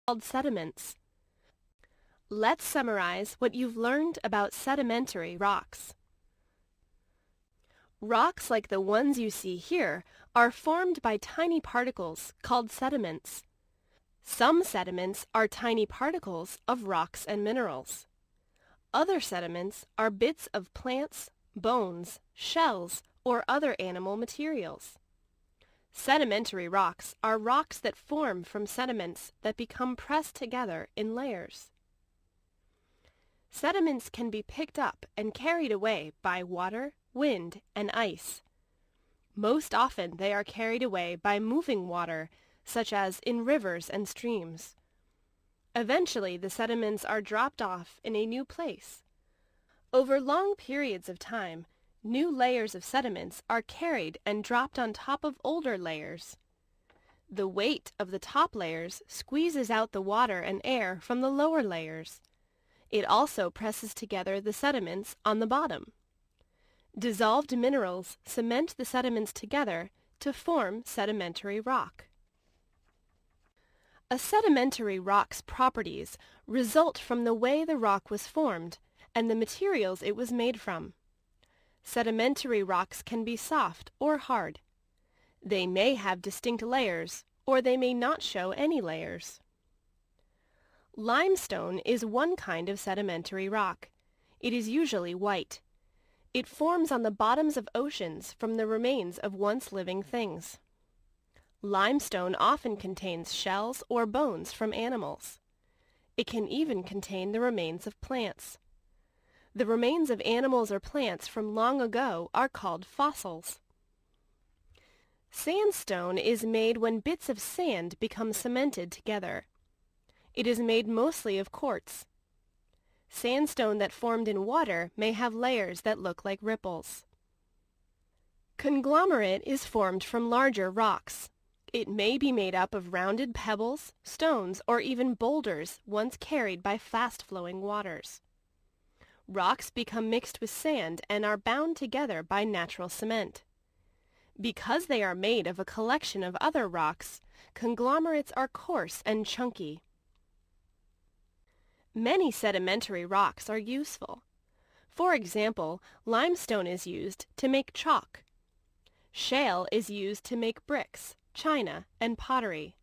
called sediments. Let's summarize what you've learned about sedimentary rocks. Rocks like the ones you see here are formed by tiny particles called sediments. Some sediments are tiny particles of rocks and minerals. Other sediments are bits of plants, bones, shells, or other animal materials. Sedimentary rocks are rocks that form from sediments that become pressed together in layers. Sediments can be picked up and carried away by water, wind, and ice. Most often they are carried away by moving water, such as in rivers and streams. Eventually, the sediments are dropped off in a new place. Over long periods of time, new layers of sediments are carried and dropped on top of older layers. The weight of the top layers squeezes out the water and air from the lower layers. It also presses together the sediments on the bottom. Dissolved minerals cement the sediments together to form sedimentary rock. A sedimentary rock's properties result from the way the rock was formed and the materials it was made from. Sedimentary rocks can be soft or hard. They may have distinct layers, or they may not show any layers. Limestone is one kind of sedimentary rock. It is usually white. It forms on the bottoms of oceans from the remains of once living things. Limestone often contains shells or bones from animals. It can even contain the remains of plants. The remains of animals or plants from long ago are called fossils. Sandstone is made when bits of sand become cemented together. It is made mostly of quartz. Sandstone that formed in water may have layers that look like ripples. Conglomerate is formed from larger rocks. It may be made up of rounded pebbles, stones, or even boulders once carried by fast-flowing waters. Rocks become mixed with sand and are bound together by natural cement. Because they are made of a collection of other rocks, conglomerates are coarse and chunky. Many sedimentary rocks are useful. For example, limestone is used to make chalk. Shale is used to make bricks, china, and pottery.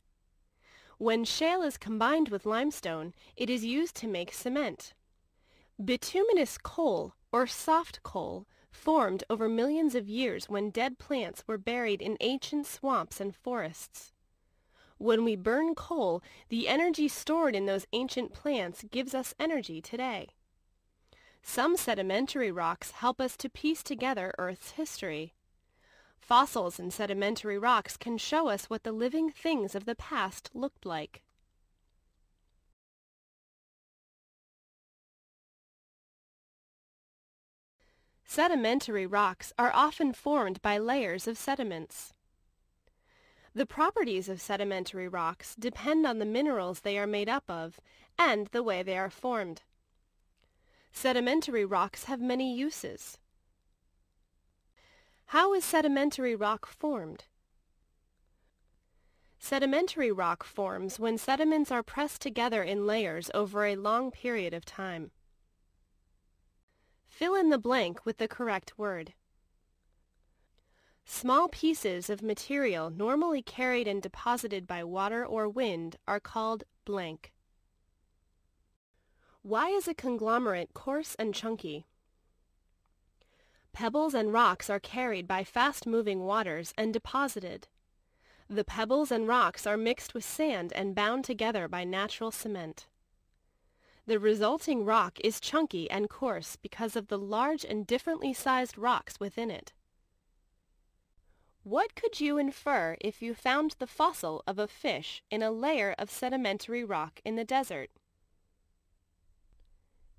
When shale is combined with limestone, it is used to make cement. Bituminous coal, or soft coal, formed over millions of years when dead plants were buried in ancient swamps and forests. When we burn coal, the energy stored in those ancient plants gives us energy today. Some sedimentary rocks help us to piece together Earth's history. Fossils in sedimentary rocks can show us what the living things of the past looked like. Sedimentary rocks are often formed by layers of sediments. The properties of sedimentary rocks depend on the minerals they are made up of and the way they are formed. Sedimentary rocks have many uses. How is sedimentary rock formed? Sedimentary rock forms when sediments are pressed together in layers over a long period of time. Fill in the blank with the correct word. Small pieces of material normally carried and deposited by water or wind are called blank. Why is a conglomerate coarse and chunky? Pebbles and rocks are carried by fast-moving waters and deposited. The pebbles and rocks are mixed with sand and bound together by natural cement. The resulting rock is chunky and coarse because of the large and differently sized rocks within it. What could you infer if you found the fossil of a fish in a layer of sedimentary rock in the desert?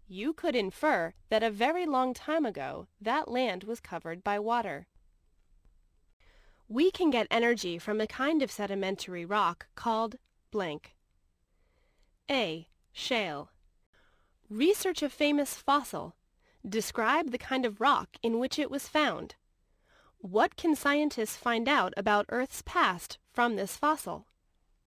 You could infer that a very long time ago, that land was covered by water. We can get energy from a kind of sedimentary rock called blank. A. Shale. Research a famous fossil. Describe the kind of rock in which it was found. What can scientists find out about Earth's past from this fossil?